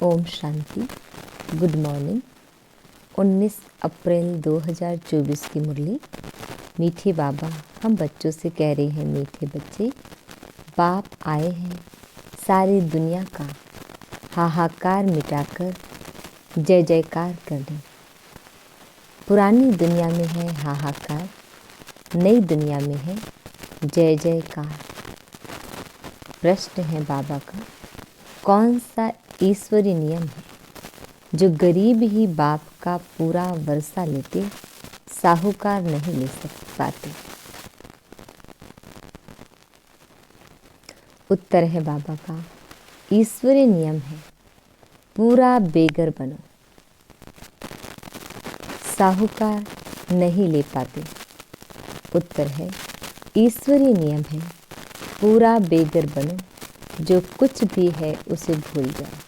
Om Shanti. Good morning. 19 अप्रैल 2024 की मुरली। मीठे बाबा हम बच्चों से कह रहे हैं, मीठे बच्चे, बाप आए हैं सारी दुनिया का हाहाकार मिटाकर जय जयकार करने। पुरानी दुनिया में है हाहाकार, नई दुनिया में है जय जयकार। प्रश्न है बाबा का, कौन सा ईश्वरीय नियम है जो गरीब ही बाप का पूरा वर्षा लेते, साहूकार नहीं ले पाते? उत्तर है बाबा का, ईश्वरीय नियम है पूरा बेगर बनो, साहूकार नहीं ले पाते। उत्तर है ईश्वरीय नियम है पूरा बेगर बनो, जो कुछ भी है उसे भूल जाओ।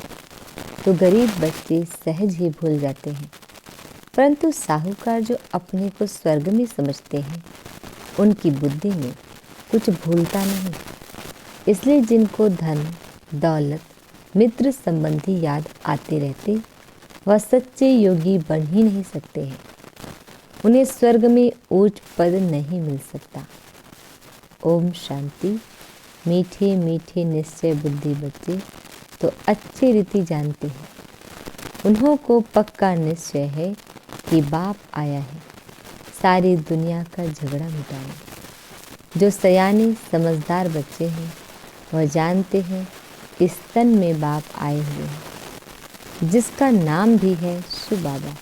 तो गरीब बच्चे सहज ही भूल जाते हैं, परंतु साहूकार जो अपने को स्वर्ग में समझते हैं, उनकी बुद्धि में कुछ भूलता नहीं। इसलिए जिनको धन दौलत मित्र संबंधी याद आते रहते, वह सच्चे योगी बन ही नहीं सकते हैं। उन्हें स्वर्ग में ऊंच पद नहीं मिल सकता। ओम शांति। मीठे मीठे निश्चय बुद्धि बच्चे तो अच्छी रीति जानते हैं, उन्हों को पक्का निश्चय है कि बाप आया है सारी दुनिया का झगड़ा मिटाने। जो सयाने समझदार बच्चे हैं वह जानते हैं इस तन में बाप आए हुए हैं, जिसका नाम भी है शिव बाबा।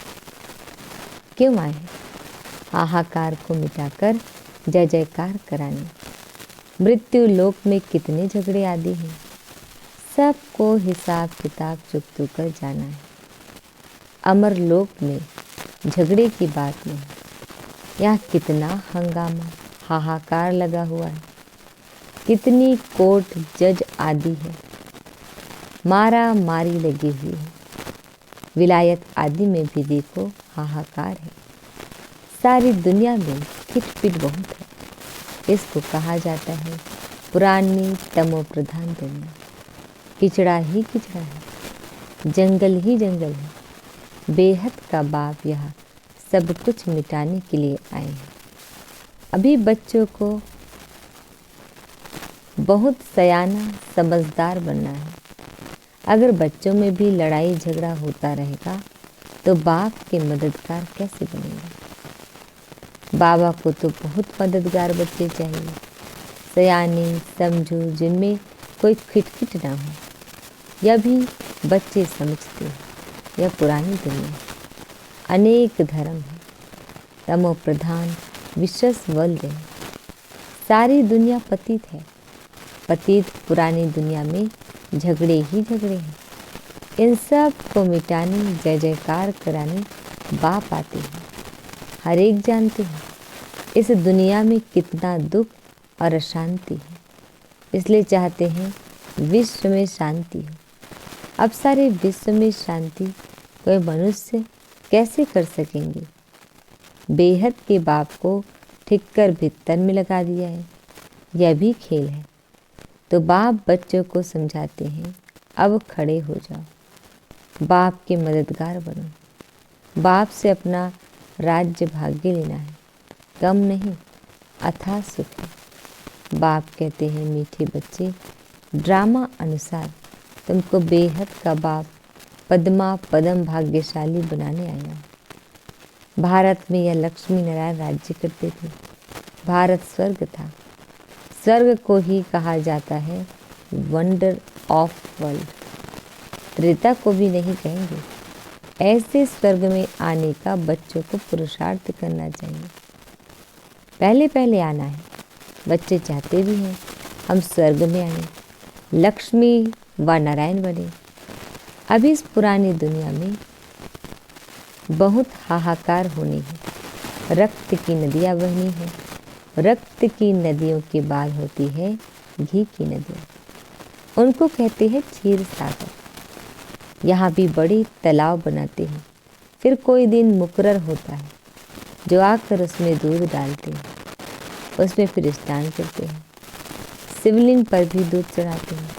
क्यों आए हैं? हाहाकार को मिटाकर जय जयकार कराने। मृत्यु लोक में कितने झगड़े आदि हैं, सबको हिसाब किताब चुकतू कर जाना है। अमर लोक में झगड़े की बात नहीं, यहाँ कितना हंगामा हाहाकार लगा हुआ है, कितनी कोर्ट जज आदि है, मारा मारी लगी हुई है। विलायत आदि में भी देखो हाहाकार है। सारी दुनिया में खिटपिट बहुत है। इसको कहा जाता है पुरानी तमो प्रधान दुनिया। किचड़ा ही किचड़ा है, जंगल ही जंगल है। बेहद का बाप यहाँ सब कुछ मिटाने के लिए आए हैं। अभी बच्चों को बहुत सयाना समझदार बनना है। अगर बच्चों में भी लड़ाई झगड़ा होता रहेगा तो बाप के मददगार कैसे बनेंगे? बाबा को तो बहुत मददगार बच्चे चाहिए, सयाने समझो, जिनमें कोई खिटखिट ना हो। यह भी बच्चे समझते हैं, यह पुरानी दुनिया है, अनेक धर्म है, तमो प्रधान विश्वस वर्ल्ड है। सारी दुनिया पतित है। पतित पुरानी दुनिया में झगड़े ही झगड़े हैं। इन सब को मिटाने जय जयकार कराने बाप आते हैं। हर एक जानते हैं इस दुनिया में कितना दुख और अशांति है, इसलिए चाहते हैं विश्व में शांति हो। अब सारे विश्व में शांति कोई मनुष्य कैसे कर सकेंगे? बेहद के बाप को ठीक कर भीतर में लगा दिया है, यह भी खेल है। तो बाप बच्चों को समझाते हैं, अब खड़े हो जाओ, बाप के मददगार बनो। बाप से अपना राज्य भाग्य लेना है, कम नहीं अथाह सुख है। बाप कहते हैं, मीठे बच्चे, ड्रामा अनुसार तुमको बेहद का बाप पद्मा पदम भाग्यशाली बनाने आया है। भारत में यह लक्ष्मी नारायण राज्य करते थे। भारत स्वर्ग था। स्वर्ग को ही कहा जाता है वंडर ऑफ वर्ल्ड। त्रेता को भी नहीं कहेंगे। ऐसे स्वर्ग में आने का बच्चों को पुरुषार्थ करना चाहिए। पहले पहले आना है। बच्चे चाहते भी हैं हम स्वर्ग में आए, लक्ष्मी व नारायण बने। अभी इस पुरानी दुनिया में बहुत हाहाकार होनी है। रक्त की नदियाँ बहनी है। रक्त की नदियों के बाद होती है घी की नदियाँ, उनको कहते हैं क्षीर सागर। यहाँ भी बड़े तालाब बनाते हैं। फिर कोई दिन मुकर्रर होता है जो आकर उसमें दूध डालते हैं, उसमें फिर स्नान करते हैं। शिवलिंग पर भी दूध चढ़ाते हैं।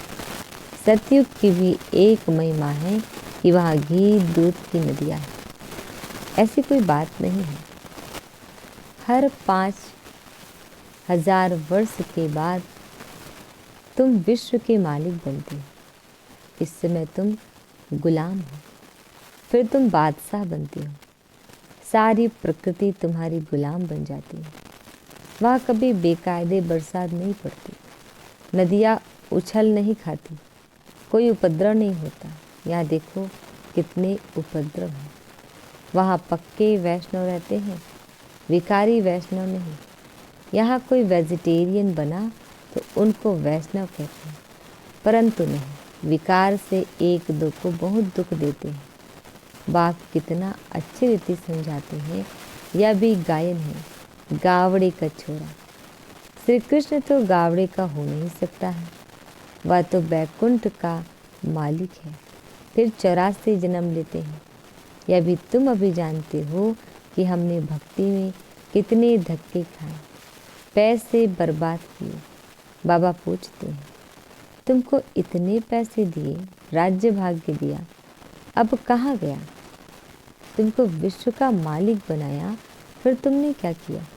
सतयुग की भी एक महिमा है कि वहाँ घी दूध की नदियाँ हैं। ऐसी कोई बात नहीं है। हर 5000 वर्ष के बाद तुम विश्व के मालिक बनते हो। इस समय तुम गुलाम हो, फिर तुम बादशाह बनते हो। सारी प्रकृति तुम्हारी गुलाम बन जाती है। वहाँ कभी बेकायदे बरसात नहीं पड़ती, नदियाँ उछल नहीं खाती, कोई उपद्रव नहीं होता। यहाँ देखो कितने उपद्रव हैं। वहाँ पक्के वैष्णव रहते हैं, विकारी वैष्णव नहीं। यहाँ कोई वेजिटेरियन बना तो उनको वैष्णव कहते हैं, परंतु नहीं, विकार से एक दो को बहुत दुख देते हैं। बाप कितना अच्छी रीति समझाते हैं। यह भी गायन है, गावड़े का छोरा। श्री कृष्ण तो गावड़े का हो नहीं सकता है, वह तो बैकुंठ का मालिक है, फिर 84 जन्म लेते हैं। यह भी तुम अभी जानते हो कि हमने भक्ति में कितने धक्के खाए, पैसे बर्बाद किए। बाबा पूछते हैं, तुमको इतने पैसे दिए, राज्य भाग्य दिया, अब कहाँ गया? तुमको विश्व का मालिक बनाया, फिर तुमने क्या किया?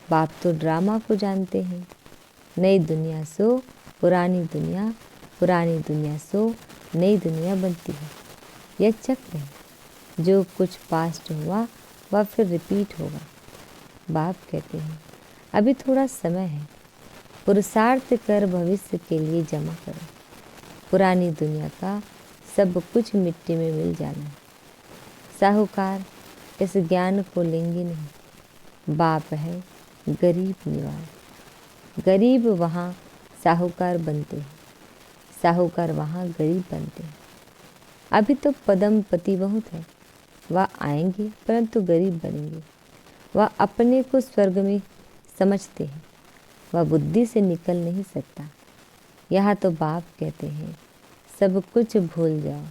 बाप तो ड्रामा को जानते हैं। नई दुनिया सो पुरानी दुनिया, पुरानी दुनिया सो नई दुनिया बनती है। यह चक्र है, जो कुछ पास्ट हुआ वह फिर रिपीट होगा। बाप कहते हैं, अभी थोड़ा समय है, पुरुषार्थ कर भविष्य के लिए जमा करो। पुरानी दुनिया का सब कुछ मिट्टी में मिल जाना है। साहूकार इस ज्ञान को लेंगे नहीं। बाप है गरीब निवाज। गरीब वहाँ साहूकार बनते हैं, साहूकार वहाँ गरीब बनते हैं। अभी तो पदमपति बहुत है, वह आएंगे परंतु गरीब बनेंगे। वह अपने को स्वर्ग में समझते हैं, वह बुद्धि से निकल नहीं सकता। यहाँ तो बाप कहते हैं, सब कुछ भूल जाओ,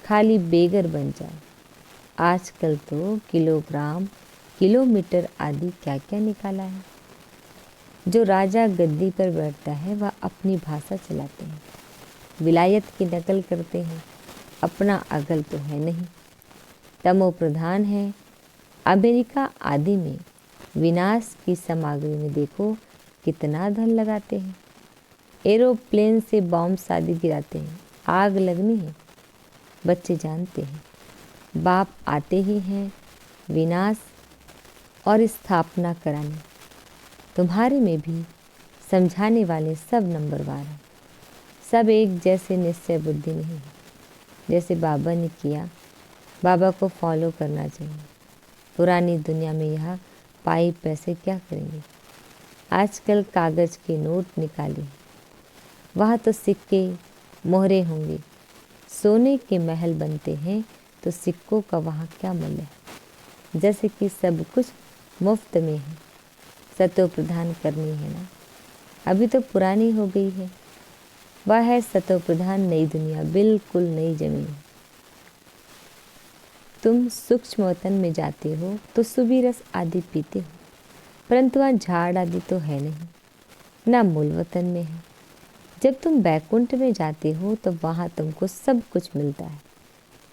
खाली बेगर बन जाओ। आजकल तो किलोग्राम, किलोमीटर आदि क्या क्या निकाला है। जो राजा गद्दी पर बैठता है वह अपनी भाषा चलाते हैं, विलायत की नकल करते हैं, अपना अगल तो है नहीं। तमो प्रधान है। अमेरिका आदि में विनाश की सामग्री में देखो कितना धन लगाते हैं। एरोप्लेन से बॉम्ब शादी गिराते हैं, आग लगनी है। बच्चे जानते हैं बाप आते ही हैं विनाश और स्थापना कराने। तुम्हारे में भी समझाने वाले सब नंबरवार हैं, सब एक जैसे निश्चय बुद्धि नहीं है। जैसे बाबा ने किया, बाबा को फॉलो करना चाहिए। पुरानी दुनिया में यह पाई पैसे क्या करेंगे? आजकल कागज़ के नोट निकाले, वहाँ तो सिक्के मोहरे होंगे। सोने के महल बनते हैं तो सिक्कों का वहाँ क्या मूल्य है? जैसे कि सब कुछ मुफ्त में है, सतो प्रधान करनी है ना। अभी तो पुरानी हो गई है, वह है सतो प्रधान नई दुनिया, बिल्कुल नई जमीन। तुम सूक्ष्म वतन में जाते हो तो सुबी रस आदि पीते हो, परंतु वहाँ झाड़ आदि तो है नहीं, ना मूल वतन में है। जब तुम बैकुंठ में जाते हो तो वहाँ तुमको सब कुछ मिलता है।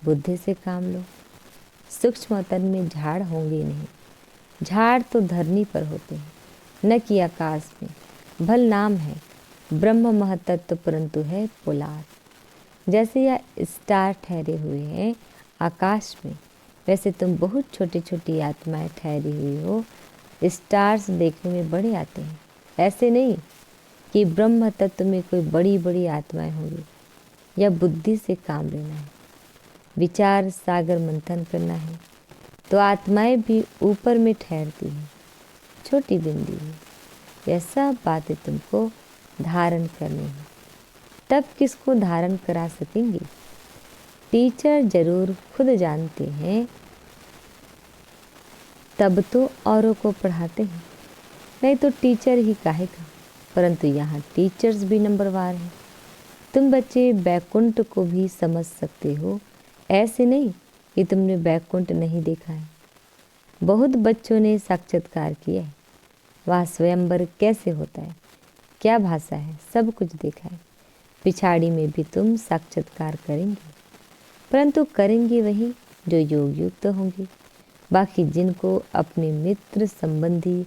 बुद्धि से काम लो। सूक्ष्म वतन में झाड़ होंगे नहीं, झाड़ तो धरनी पर होते हैं, न कि आकाश में। भल नाम है ब्रह्म महतत्व, परंतु है पोलाद। जैसे यह स्टार ठहरे हुए हैं आकाश में, वैसे तुम बहुत छोटी छोटी आत्माएं ठहरी हुई हो। स्टार्स देखने में बड़े आते हैं, ऐसे नहीं कि ब्रह्म तत्व में कोई बड़ी बड़ी आत्माएं होंगी। यह बुद्धि से काम लेना है, विचार सागर मंथन करना है, तो आत्माएं भी ऊपर में ठहरती हैं, छोटी बिंदी है। यह सब बातें तुमको धारण करनी है। तब किसको धारण करा सकेंगे? टीचर जरूर खुद जानते हैं, तब तो औरों को पढ़ाते हैं, नहीं तो टीचर ही काहे का। परंतु यहाँ टीचर्स भी नंबरवार हैं। तुम बच्चे बैकुंठ को भी समझ सकते हो, ऐसे नहीं कि तुमने बैकुंठ नहीं देखा है। बहुत बच्चों ने साक्षात्कार किया है, वहाँ स्वयंवर कैसे होता है, क्या भाषा है, सब कुछ देखा है। पिछाड़ी में भी तुम साक्षात्कार करेंगे, परंतु करेंगे वही जो योग युक्त होंगे। बाकी जिनको अपने मित्र संबंधी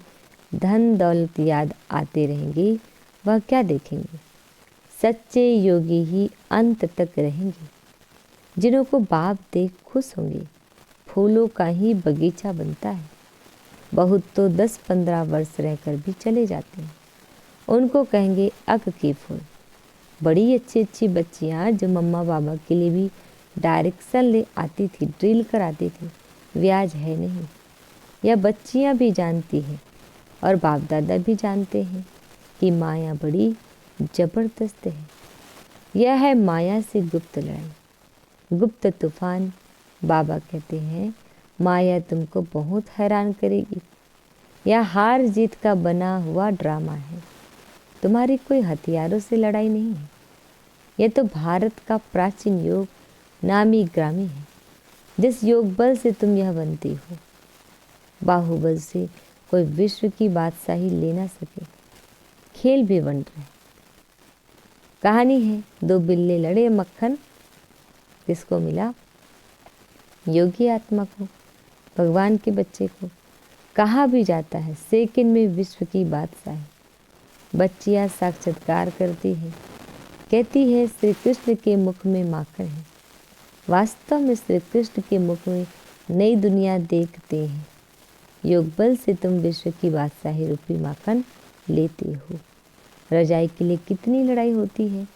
धन दौलत याद आते रहेंगे, वह क्या देखेंगे? सच्चे योगी ही अंत तक रहेंगे। जिन्हों को बाप देख खुश होंगे, फूलों का ही बगीचा बनता है। बहुत तो 10-15 वर्ष रहकर भी चले जाते हैं। उनको कहेंगे अक की फूल। बड़ी अच्छी अच्छी बच्चियाँ जो मम्मा बाबा के लिए भी डायरेक्शन ले आती थी, ड्रिल कराती थी, ब्याज है नहीं। यह बच्चियाँ भी जानती हैं और बाप दादा भी जानते हैं कि माया बड़ी जबरदस्त है। यह है माया से गुप्त लड़ाई, गुप्त तूफान। बाबा कहते हैं माया तुमको बहुत हैरान करेगी। यह हार जीत का बना हुआ ड्रामा है। तुम्हारी कोई हथियारों से लड़ाई नहीं है। यह तो भारत का प्राचीन योग नामी ग्रामी है, जिस योग बल से तुम यह बनती हो। बाहुबल से कोई विश्व की बादशाही ले ना सके। खेल भी बन रहे। कहानी है, 2 बिल्ले लड़े, मक्खन किसको मिला? योगी आत्मा को, भगवान के बच्चे को। कहा भी जाता है सेकंड में विश्व की बादशाही। बच्चियां साक्षात्कार करती है, कहती है श्री कृष्ण के मुख में माखन है। वास्तव में श्री कृष्ण के मुख में नई दुनिया देखते हैं। योग बल से तुम विश्व की बादशाही रूपी माखन लेते हो। रजाई के लिए कितनी लड़ाई होती है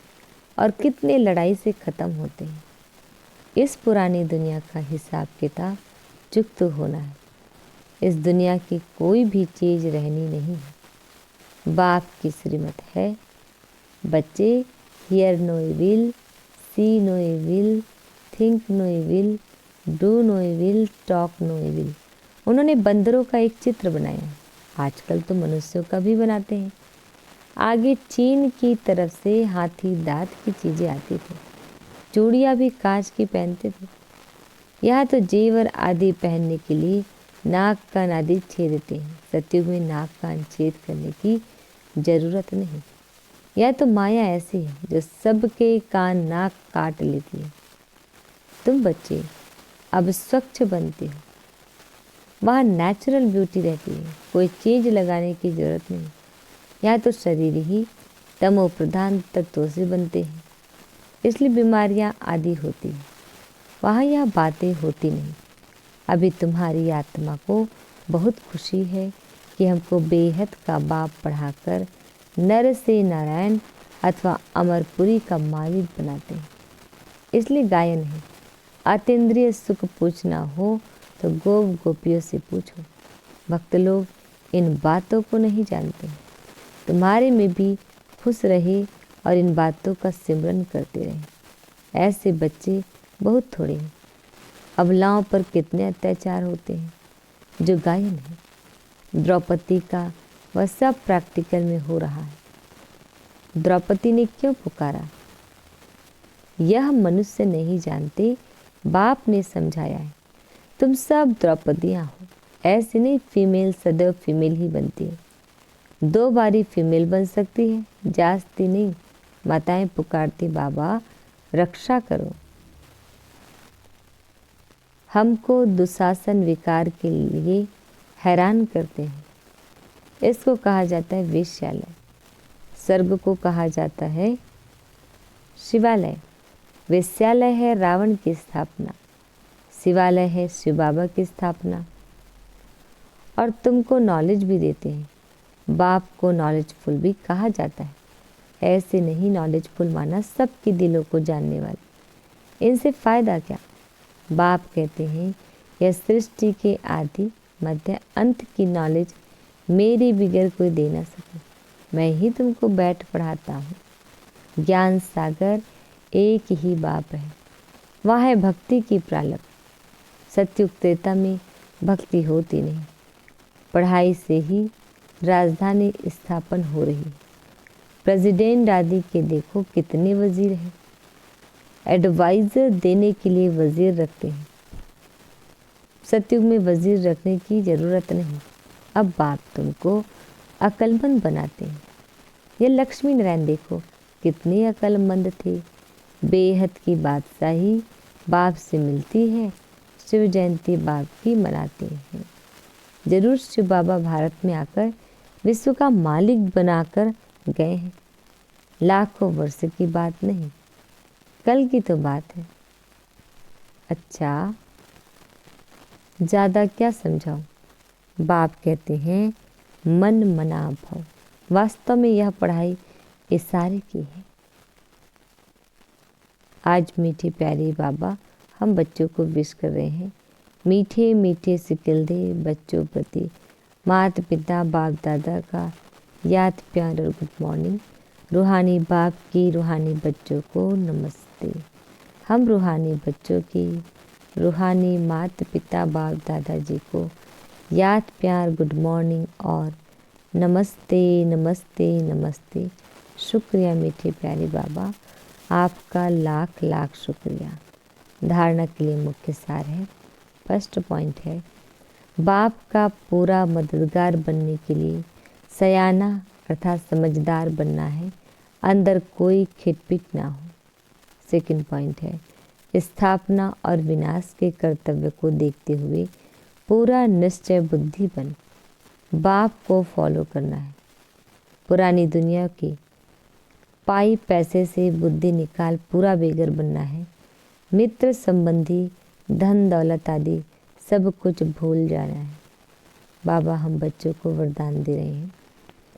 और कितने लड़ाई से ख़त्म होते हैं। इस पुरानी दुनिया का हिसाब किताब चुकत होना है। इस दुनिया की कोई भी चीज़ रहनी नहीं है। बाप की श्रीमत है। बच्चे hear no evil, see no evil, think no evil, do no evil, talk no evil. उन्होंने बंदरों का एक चित्र बनाया है। आजकल तो मनुष्यों का भी बनाते हैं। आगे चीन की तरफ से हाथी दांत की चीज़ें आती थी। चूड़ियाँ भी कांच की पहनते थे। यहाँ तो जेवर आदि पहनने के लिए नाक कान आदि छेदते हैं। सतयुग में नाक कान छेद करने की जरूरत नहीं। यह तो माया ऐसी है जो सबके कान नाक काट लेती है। तुम बच्चे अब स्वच्छ बनते हो। वहाँ नेचुरल ब्यूटी रहती है, कोई चीज लगाने की जरूरत नहीं। यहाँ तो शरीर ही तमो प्रधान तत्वों से बनते हैं, इसलिए बीमारियाँ आदि होती हैं। वहाँ यह बातें होती नहीं। अभी तुम्हारी आत्मा को बहुत खुशी है कि हमको बेहद का बाप पढ़ाकर नर से नारायण अथवा अमरपुरी का मालिक बनाते हैं। इसलिए गायन है, अतीन्द्रिय सुख पूछना हो तो गोप गोपियों से पूछो। भक्त लोग इन बातों को नहीं जानते। तुम्हारे में भी खुश रहे और इन बातों का सिमरन करते रहे। ऐसे बच्चे बहुत थोड़े हैं। अबलाओं पर कितने अत्याचार होते हैं। जो गायन है द्रौपदी का, वह सब प्रैक्टिकल में हो रहा है। द्रौपदी ने क्यों पुकारा, यह मनुष्य नहीं जानते, बाप ने समझाया है। तुम सब द्रौपदियाँ हो। ऐसे नहीं, फीमेल सदैव फीमेल ही बनती है। 2 बारी फीमेल बन सकती है, जास्ती नहीं। माताएं पुकारती बाबा रक्षा करो। हमको दुशासन विकार के लिए हैरान करते हैं। इसको कहा जाता है वेश्यालय। स्वर्ग को कहा जाता है शिवालय। वेश्यालय है रावण की स्थापना, शिवालय है शिव बाबा की स्थापना। और तुमको नॉलेज भी देते हैं। बाप को नॉलेजफुल भी कहा जाता है। ऐसे नहीं नॉलेजफुल माना सबके दिलों को जानने वाले। इनसे फ़ायदा क्या? बाप कहते हैं यह सृष्टि के आदि मध्य अंत की नॉलेज मेरे बगैर कोई दे ना सके। मैं ही तुमको बैठ पढ़ाता हूँ। ज्ञान सागर एक ही बाप है। वह है भक्ति की प्रालक। सत्युग त्रेता में भक्ति होती नहीं। पढ़ाई से ही राजधानी स्थापन हो रही है। प्रेसिडेंट आदि के देखो कितने वजीर हैं। एडवाइज़र देने के लिए वजीर रखते हैं। सतयुग में वजीर रखने की ज़रूरत नहीं। अब बाप तुमको अक्लमंद बनाते हैं। ये लक्ष्मी नारायण देखो कितने अक्लमंद थे। बेहद की बादशाही बाप से मिलती है। शिव जयंती बाप की मनाते हैं। जरूर शिव बाबा भारत में आकर विश्व का मालिक बनाकर गए हैं। लाखों वर्ष की बात नहीं, कल की तो बात है। अच्छा, ज़्यादा क्या समझाऊं? बाप कहते हैं मन मना भव। वास्तव में यह पढ़ाई इशारे की है। आज मीठी प्यारी बाबा हम बच्चों को विश कर रहे हैं। मीठे मीठे सिकल दे बच्चों प्रति माता पिता बाप दादा का याद प्यार और गुड मॉर्निंग। रूहानी बाप की रूहानी बच्चों को नमस्ते। हम रूहानी बच्चों की रूहानी माता पिता बाप दादाजी को याद प्यार गुड मॉर्निंग और नमस्ते नमस्ते नमस्ते। शुक्रिया मीठे प्यारे बाबा, आपका लाख लाख शुक्रिया। धारणा के लिए मुख्य सार है। फर्स्ट पॉइंट है, बाप का पूरा मददगार बनने के लिए सयाना अर्थात समझदार बनना है, अंदर कोई खिटपिट ना हो। सेकंड पॉइंट है, स्थापना और विनाश के कर्तव्य को देखते हुए पूरा निश्चय बुद्धि बन बाप को फॉलो करना है। पुरानी दुनिया की पाई पैसे से बुद्धि निकाल पूरा बेगर बनना है। मित्र संबंधी धन दौलत आदि सब कुछ भूल जाना है। बाबा हम बच्चों को वरदान दे रहे हैं,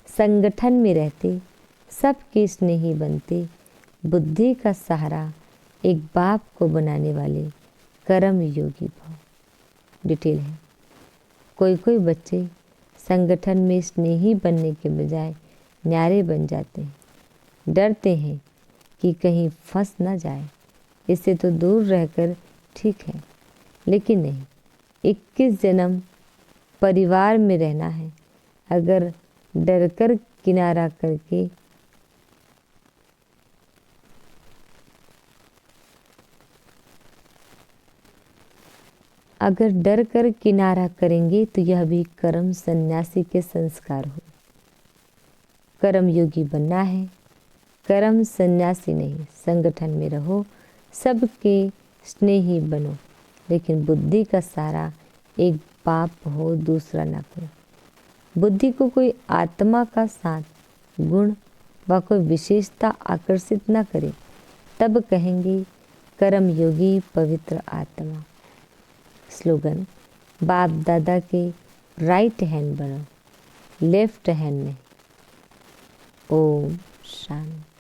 संगठन में रहते सबके स्नेही बनते, बुद्धि का सहारा एक बाप को बनाने वाले कर्म योगी भव। डिटेल है, कोई कोई बच्चे संगठन में स्नेही बनने के बजाय न्यारे बन जाते हैं। डरते हैं कि कहीं फंस ना जाए, इससे तो दूर रहकर ठीक है, लेकिन नहीं, 21 जन्म परिवार में रहना है। अगर डरकर किनारा करके अगर डर कर किनारा करेंगे तो यह भी कर्म सन्यासी के संस्कार हो। कर्म योगी बनना है, कर्म सन्यासी नहीं। संगठन में रहो, सबके स्नेही बनो, लेकिन बुद्धि का सहारा एक बाप हो, दूसरा ना करो। बुद्धि को कोई आत्मा का साथ गुण व कोई विशेषता आकर्षित न करे, तब कहेंगे कर्म योगी पवित्र आत्मा। स्लोगन, बाप दादा के राइट हैंड बनो, लेफ्ट हैंड नहीं। ओम शांति।